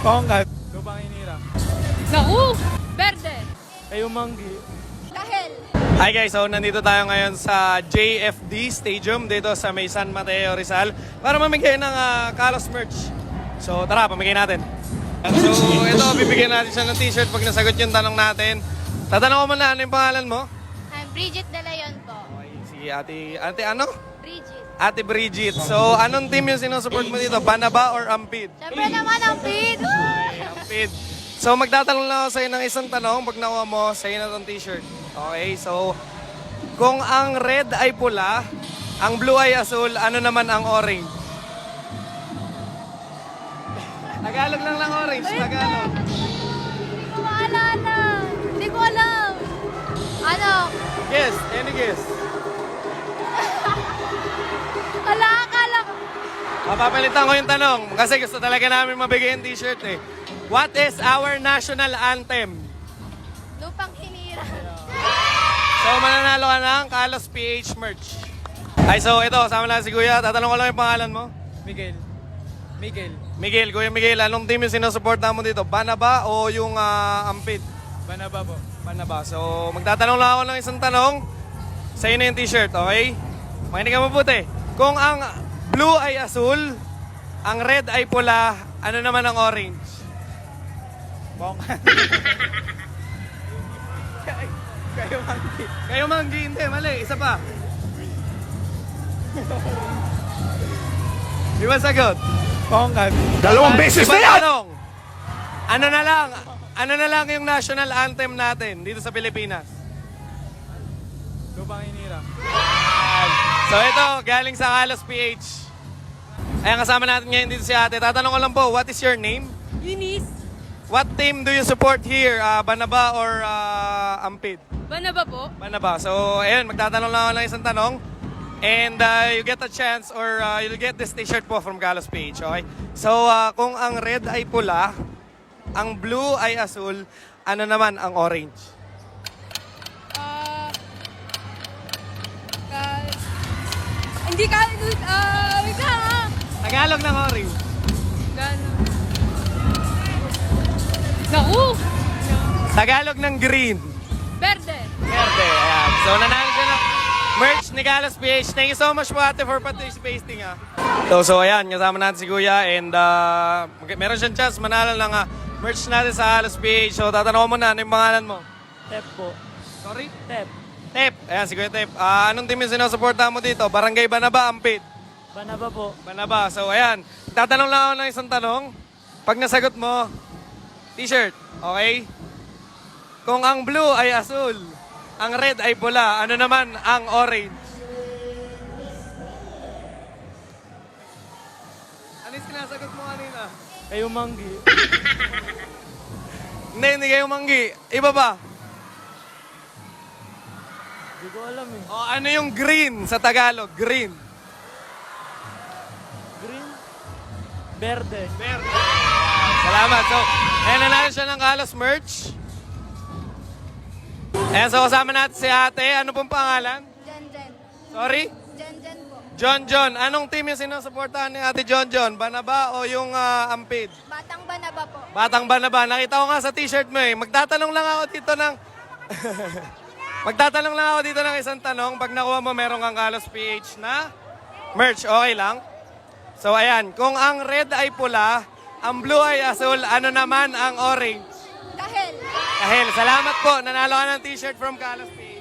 Pongkat. Lupang Inira. Naku! Verde! Kayo Manggi. Dahil! Hi guys, so nandito tayo ngayon sa JFD Stadium dito sa may San Mateo, Rizal para mamigay ng Kalos merch. So tara, pamigay natin. So ito, bibigyan natin siya ng t-shirt pag nasagot yung tanong natin. Tatanong ko muna, ano yung pangalan mo? I'm Bridget De Leon po. Okay, si ate ano? Bridget. Ate Bridget. So anong team yung sinusupport mo dito? Banaba or Ampid? Siyempre naman ang pin! Ampid. So magtatanong lang ako sa'yo ng isang tanong. Pag nakuha mo, sa'yo na tong t-shirt. Okay, so kung ang red ay pula, ang blue ay asul, ano naman ang orange? Tagalog lang orange, Tagalog. Hindi ko maalala. Hindi ko alam. Ano? Guess, any guess? Wala, akala ko. Papapalitan ko yung tanong kasi gusto talaga namin mabigay yung t-shirt eh. What is our national anthem? Lupang Hinira. So mananalo ka ng Kalos PH merch. Ay, so ito, sama lang si Kuya. Tatanong ko lang yung pangalan mo. Miguel. Miguel, Kuya Miguel, anong team yung sinusuporta mo dito? Banaba o yung Ampid? Banaba po. Banaba. So magtatanong lang ako ng isang tanong. Sa'yo na yung t-shirt, okay? Makinig ka mabuti. Kung ang blue ay asul, ang red ay pula, ano naman ang orange? Pongkat. Kayo Manggi. Kayo Manggi, hindi, mali. Isa pa. Di ba sagot? Pongkat. Dalawang beses na Ibang yan! tanong. Ano na lang yung national anthem natin dito sa Pilipinas? Lupang Inira. So ito, galing sa Kalos PH. Ayan, kasama natin ngayon dito si ate. Tatanong ko lang po, what is your name? Eunice. What team do you support here? Banaba or Ampid? Banaba po? Banaba. So, ayun, magtatanong lang ako ng isang tanong. And you get a chance or you'll get this t-shirt po from Kalos PH, okay? So, kung ang red ay pula, ang blue ay asul, ano naman ang orange? Hindi ka, wait lang ah. Tagalog ng orange. Gano'n. Naku! Tagalog ng green. Verde! Verde. Ayan. So, nanalo siya ng merch ni Kalos PH. Thank you so much po ate for participating. So ayan, kasama natin si Kuya and meron siyang chance manalo ng merch natin sa Kalos PH. So, tatanong ko muna, ano yung pangalan mo? Tep po. Sorry? Tep. Tep. Ayan, si Kuya Tep. Anong team yung sinusuporta mo dito? Barangay Banaba, Ampid? Banaba po. Banaba. So, ayan. Tatanong lang ako ng isang tanong. Pag nasagot mo, t-shirt. Okay? Kung ang blue ay asul, ang red ay pula, ano naman ang orange? Ano yung sinasagot mo kanina? Kayo Manggi. Hindi kayo Manggi. Iba ba? Hindi ko alam eh. O, ano yung green sa Tagalog? Green. Green. Verde. Verde. Salamat. So, ayan, nanalo siya ng Kalos merch. Ayan, so kasama natin si ate. Ano pong pangalan? Jen. Sorry? Jen po. John. Anong team yung sinusuportahan ni ate John? Banaba o yung Ampid? Batang Banaba po. Batang Banaba. Nakita ko nga sa t-shirt mo eh. Magtatanong lang ako dito ng... Magtatanong lang ako dito ng isang tanong. Pag nakuha mo, meron kang Kalos PH na merch. Okay lang? So, ayan. Kung ang red ay pula, ang blue ay asul, ano naman ang orange? Dahil. Kahil, salamat po. Nanalo ka ng t-shirt from Kalos PH.